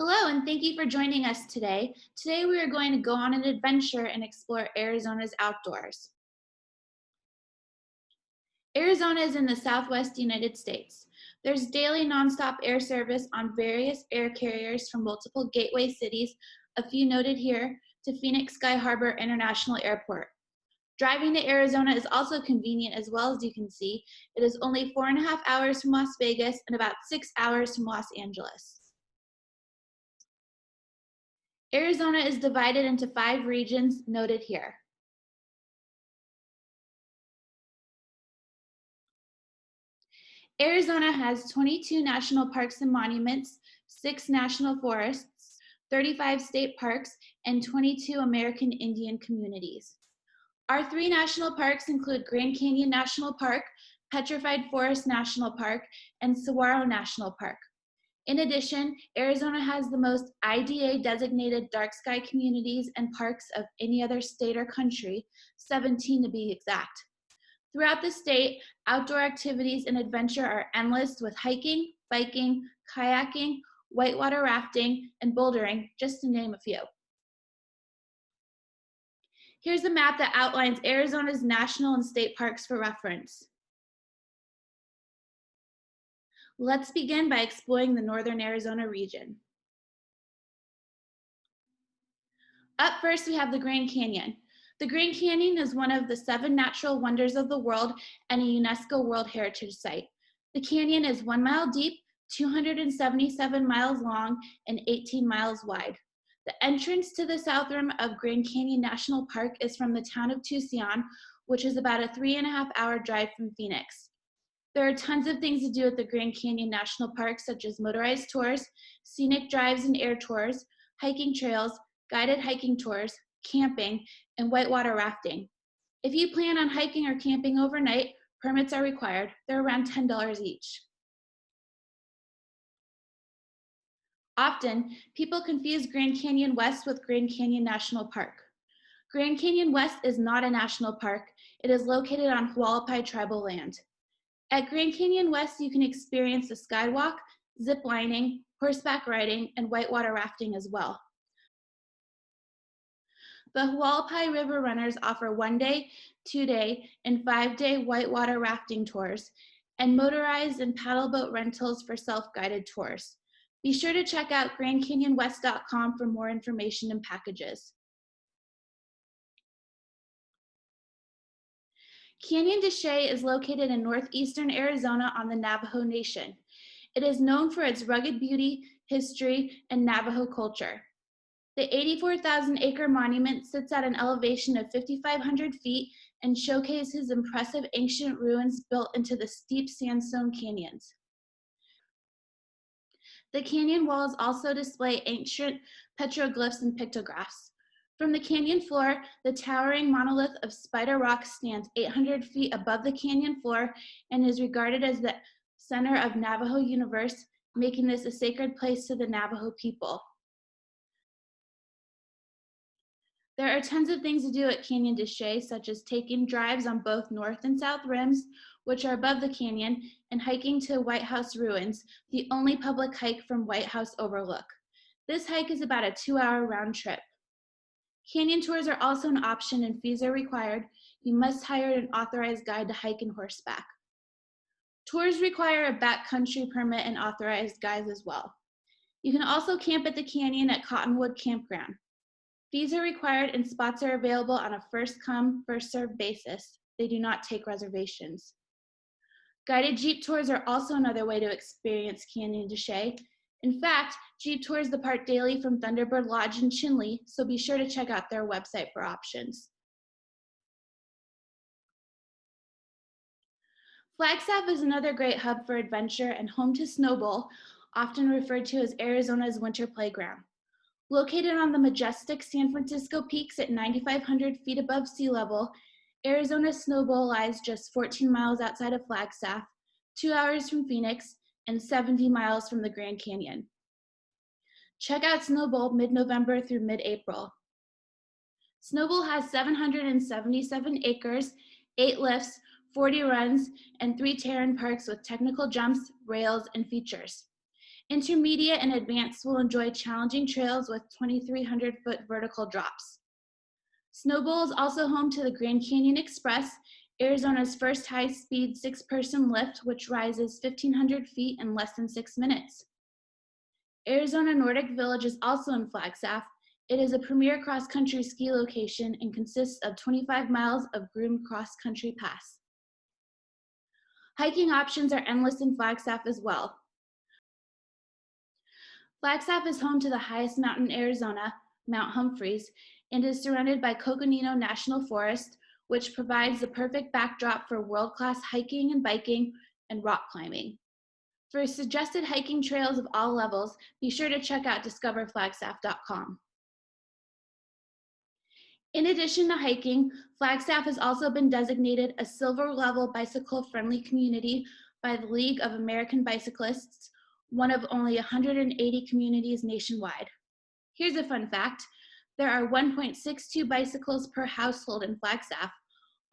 Hello, and thank you for joining us today. Today we are going to go on an adventure and explore Arizona's outdoors. Arizona is in the southwest United States. There's daily nonstop air service on various air carriers from multiple gateway cities, a few noted here, to Phoenix Sky Harbor International Airport. Driving to Arizona is also convenient as well, as you can see. It is only 4.5 hours from Las Vegas and about 6 hours from Los Angeles. Arizona is divided into 5 regions noted here. Arizona has 22 national parks and monuments, 6 national forests, 35 state parks, and 22 American Indian communities. Our 3 national parks include Grand Canyon National Park, Petrified Forest National Park, and Saguaro National Park. In addition, Arizona has the most IDA designated dark sky communities and parks of any other state or country, 17 to be exact. Throughout the state, outdoor activities and adventure are endless, with hiking, biking, kayaking, whitewater rafting, and bouldering, just to name a few. Here's a map that outlines Arizona's national and state parks for reference. Let's begin by exploring the northern Arizona region. Up first, we have the Grand Canyon. The Grand Canyon is one of the 7 natural wonders of the world and a UNESCO World Heritage Site. The canyon is 1 mile deep, 277 miles long, and 18 miles wide. The entrance to the south rim of Grand Canyon National Park is from the town of Tucson, which is about a 3.5-hour drive from Phoenix. There are tons of things to do at the Grand Canyon National Park, such as motorized tours, scenic drives and air tours, hiking trails, guided hiking tours, camping, and whitewater rafting. If you plan on hiking or camping overnight, permits are required. They're around $10 each. Often, people confuse Grand Canyon West with Grand Canyon National Park. Grand Canyon West is not a national park. It is located on Hualapai tribal land. At Grand Canyon West, you can experience the skywalk, zip lining, horseback riding, and whitewater rafting as well. The Hualapai River Runners offer 1-day, 2-day, and 5-day whitewater rafting tours, and motorized and paddle boat rentals for self-guided tours. Be sure to check out GrandCanyonWest.com for more information and packages. Canyon de Chelly is located in northeastern Arizona on the Navajo Nation. It is known for its rugged beauty, history, and Navajo culture. The 84,000-acre monument sits at an elevation of 5,500 feet and showcases impressive ancient ruins built into the steep sandstone canyons. The canyon walls also display ancient petroglyphs and pictographs. From the canyon floor, the towering monolith of Spider Rock stands 800 feet above the canyon floor and is regarded as the center of Navajo universe, making this a sacred place to the Navajo people. There are tons of things to do at Canyon de Chelly, such as taking drives on both north and south rims, which are above the canyon, and hiking to White House Ruins, the only public hike from White House Overlook. This hike is about a 2-hour round trip. Canyon tours are also an option and fees are required. You must hire an authorized guide to hike and horseback. Tours require a backcountry permit and authorized guides as well. You can also camp at the canyon at Cottonwood Campground. Fees are required and spots are available on a first-come, first-served basis. They do not take reservations. Guided Jeep tours are also another way to experience Canyon de Chelly. In fact, Jeep tours depart daily from Thunderbird Lodge in Chinle, so be sure to check out their website for options. Flagstaff is another great hub for adventure and home to Snowbowl, often referred to as Arizona's winter playground. Located on the majestic San Francisco peaks at 9,500 feet above sea level, Arizona Snowbowl lies just 14 miles outside of Flagstaff, 2 hours from Phoenix, and 70 miles from the Grand Canyon. Check out Snowbowl mid-November through mid-April. Snowbowl has 777 acres, 8 lifts, 40 runs, and 3 terrain parks with technical jumps, rails, and features. Intermediate and advanced will enjoy challenging trails with 2,300-foot vertical drops. Snowbowl is also home to the Grand Canyon Express, Arizona's first high-speed six-person lift, which rises 1,500 feet in less than 6 minutes. Arizona Nordic Village is also in Flagstaff. It is a premier cross-country ski location and consists of 25 miles of groomed cross-country paths. Hiking options are endless in Flagstaff as well. Flagstaff is home to the highest mountain in Arizona, Mount Humphreys, and is surrounded by Coconino National Forest, which provides the perfect backdrop for world-class hiking and biking and rock climbing. For suggested hiking trails of all levels, be sure to check out discoverflagstaff.com. In addition to hiking, Flagstaff has also been designated a silver level bicycle-friendly community by the League of American Bicyclists, one of only 180 communities nationwide. Here's a fun fact. There are 1.62 bicycles per household in Flagstaff,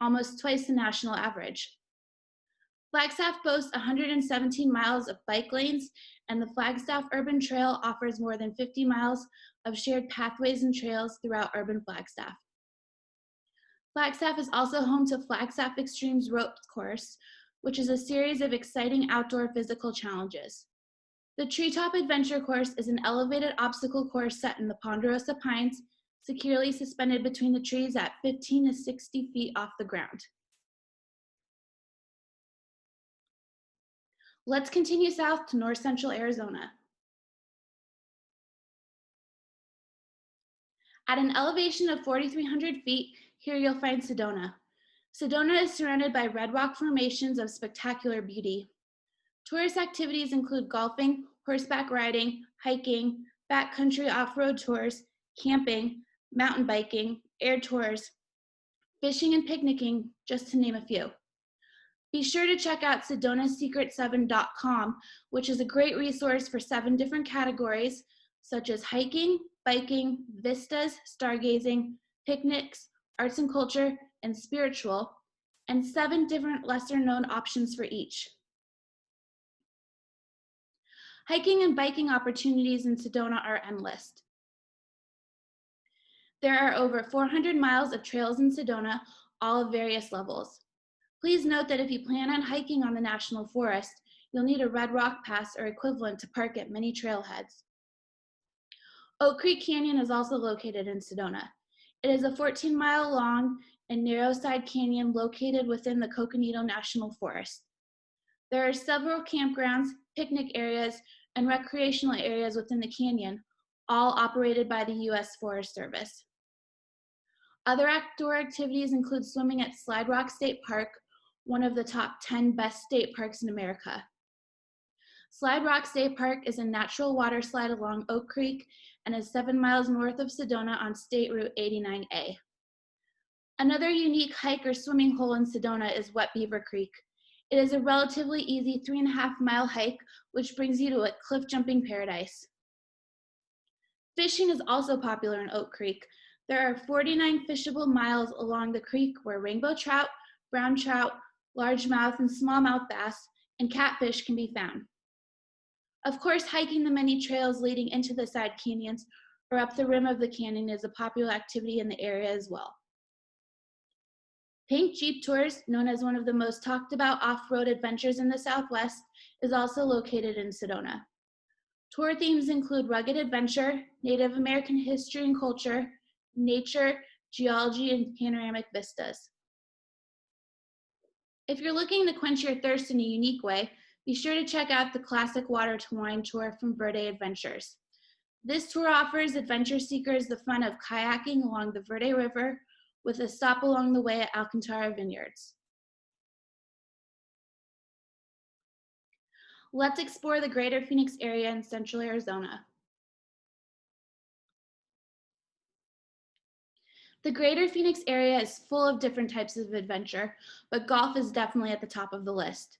almost twice the national average. Flagstaff boasts 117 miles of bike lanes, and the Flagstaff Urban Trail offers more than 50 miles of shared pathways and trails throughout urban Flagstaff. Flagstaff is also home to Flagstaff Extremes Rope Course, which is a series of exciting outdoor physical challenges. The Treetop Adventure Course is an elevated obstacle course set in the Ponderosa Pines, securely suspended between the trees at 15 to 60 feet off the ground. Let's continue south to north central Arizona. At an elevation of 4,300 feet, here you'll find Sedona. Sedona is surrounded by red rock formations of spectacular beauty. Tourist activities include golfing, horseback riding, hiking, backcountry off-road tours, camping, mountain biking, air tours, fishing and picnicking, just to name a few. Be sure to check out sedonasecret7.com, which is a great resource for 7 different categories, such as hiking, biking, vistas, stargazing, picnics, arts and culture, and spiritual, and 7 different lesser-known options for each. Hiking and biking opportunities in Sedona are endless. There are over 400 miles of trails in Sedona, all of various levels. Please note that if you plan on hiking on the National Forest, you'll need a Red Rock Pass or equivalent to park at many trailheads. Oak Creek Canyon is also located in Sedona. It is a 14-mile long and narrow side canyon located within the Coconino National Forest. There are several campgrounds, picnic areas, and recreational areas within the canyon, all operated by the U.S. Forest Service. Other outdoor activities include swimming at Slide Rock State Park, one of the top 10 best state parks in America. Slide Rock State Park is a natural water slide along Oak Creek and is 7 miles north of Sedona on State Route 89A. Another unique hike or swimming hole in Sedona is Wet Beaver Creek. It is a relatively easy 3.5-mile hike, which brings you to a cliff jumping paradise. Fishing is also popular in Oak Creek. There are 49 fishable miles along the creek where rainbow trout, brown trout, largemouth and smallmouth bass, and catfish can be found. Of course, hiking the many trails leading into the side canyons or up the rim of the canyon is a popular activity in the area as well. Pink Jeep Tours, known as one of the most talked about off-road adventures in the Southwest, is also located in Sedona. Tour themes include rugged adventure, Native American history and culture, nature, geology, and panoramic vistas. If you're looking to quench your thirst in a unique way, be sure to check out the Classic Water to Wine tour from Verde Adventures. This tour offers adventure seekers the fun of kayaking along the Verde River with a stop along the way at Alcantara Vineyards. Let's explore the greater Phoenix area in central Arizona. The greater Phoenix area is full of different types of adventure, but golf is definitely at the top of the list.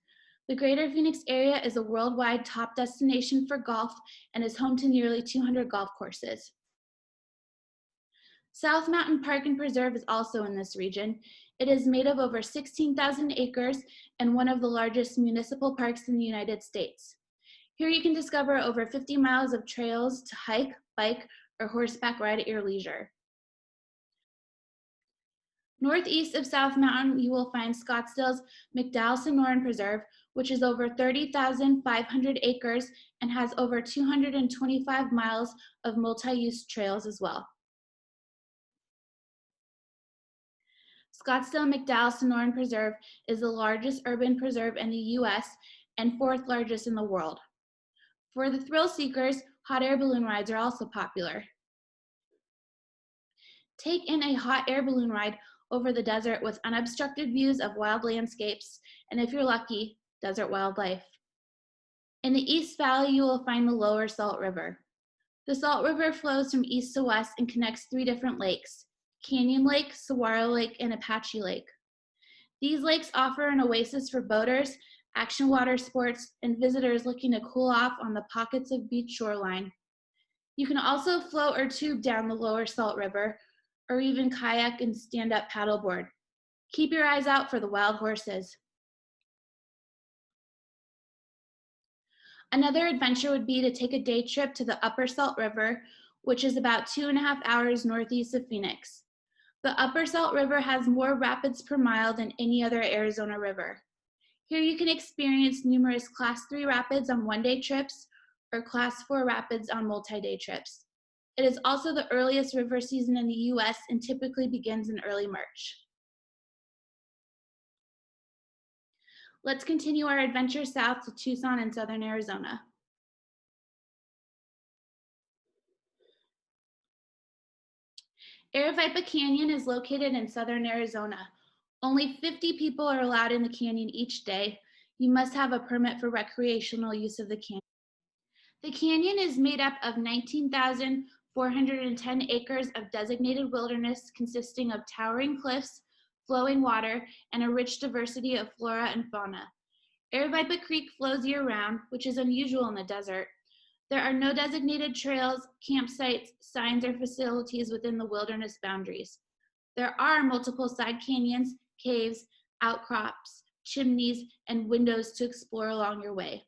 The greater Phoenix area is a worldwide top destination for golf and is home to nearly 200 golf courses. South Mountain Park and Preserve is also in this region. It is made of over 16,000 acres and one of the largest municipal parks in the United States. Here you can discover over 50 miles of trails to hike, bike, or horseback ride at your leisure. Northeast of South Mountain, you will find Scottsdale's McDowell-Sonoran Preserve, which is over 30,500 acres and has over 225 miles of multi-use trails as well. Scottsdale McDowell-Sonoran Preserve is the largest urban preserve in the US and fourth largest in the world. For the thrill seekers, hot air balloon rides are also popular. Take in a hot air balloon ride over the desert with unobstructed views of wild landscapes, and if you're lucky, desert wildlife. In the East Valley, you will find the Lower Salt River. The Salt River flows from east to west and connects 3 different lakes: Canyon Lake, Saguaro Lake, and Apache Lake. These lakes offer an oasis for boaters, action water sports, and visitors looking to cool off on the pockets of beach shoreline. You can also float or tube down the Lower Salt River, or even kayak and stand-up paddleboard. Keep your eyes out for the wild horses. Another adventure would be to take a day trip to the Upper Salt River, which is about 2.5 hours northeast of Phoenix. The Upper Salt River has more rapids per mile than any other Arizona river. Here you can experience numerous Class 3 rapids on one-day trips or Class 4 rapids on multi-day trips. It is also the earliest river season in the US and typically begins in early March. Let's continue our adventure south to Tucson in southern Arizona. Aravaipa Canyon is located in southern Arizona. Only 50 people are allowed in the canyon each day. You must have a permit for recreational use of the canyon. The canyon is made up of 19,410 acres of designated wilderness consisting of towering cliffs, flowing water, and a rich diversity of flora and fauna. Aravaipa Creek flows year-round, which is unusual in the desert. There are no designated trails, campsites, signs, or facilities within the wilderness boundaries. There are multiple side canyons, caves, outcrops, chimneys, and windows to explore along your way.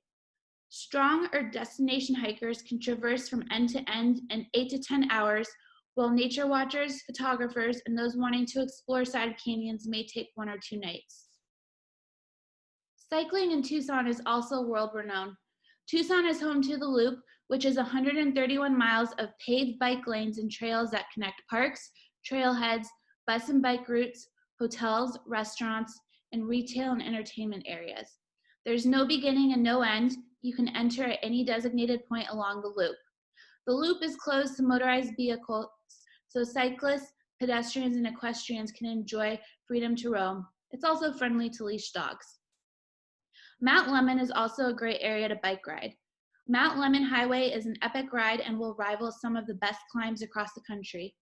Strong or destination hikers can traverse from end to end in 8 to 10 hours, while nature watchers, photographers, and those wanting to explore side canyons may take 1 or 2 nights. Cycling in Tucson is also world-renowned. Tucson is home to the Loop, which is 131 miles of paved bike lanes and trails that connect parks, trailheads, bus and bike routes, hotels, restaurants, and retail and entertainment areas. There's no beginning and no end. You can enter at any designated point along the Loop. The Loop is closed to motorized vehicles, so cyclists, pedestrians, and equestrians can enjoy freedom to roam. It's also friendly to leash dogs. Mount Lemmon is also a great area to bike ride. Mount Lemmon Highway is an epic ride and will rival some of the best climbs across the country.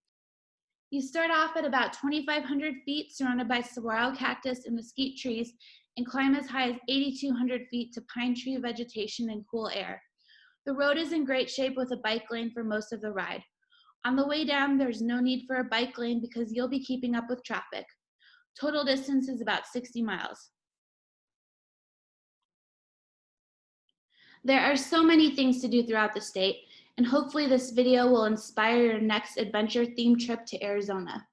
You start off at about 2,500 feet surrounded by saguaro cactus and mesquite trees and climb as high as 8,200 feet to pine tree vegetation and cool air. The road is in great shape with a bike lane for most of the ride. On the way down, there's no need for a bike lane because you'll be keeping up with traffic. Total distance is about 60 miles. There are so many things to do throughout the state, and hopefully this video will inspire your next adventure-themed trip to Arizona.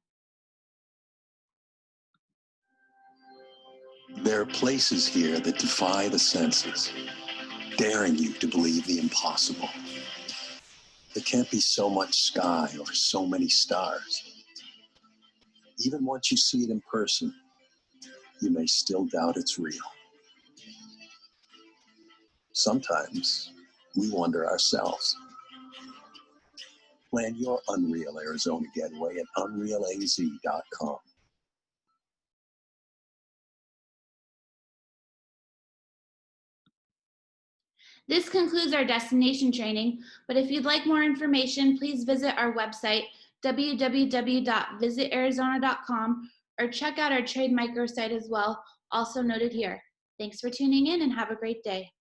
There are places here that defy the senses, daring you to believe the impossible. There can't be so much sky or so many stars. Even once you see it in person, you may still doubt it's real. Sometimes we wonder ourselves. Plan your Unreal Arizona getaway at unrealaz.com. This concludes our destination training, but if you'd like more information, please visit our website, www.visitarizona.com, or check out our trade microsite as well, also noted here. Thanks for tuning in and have a great day.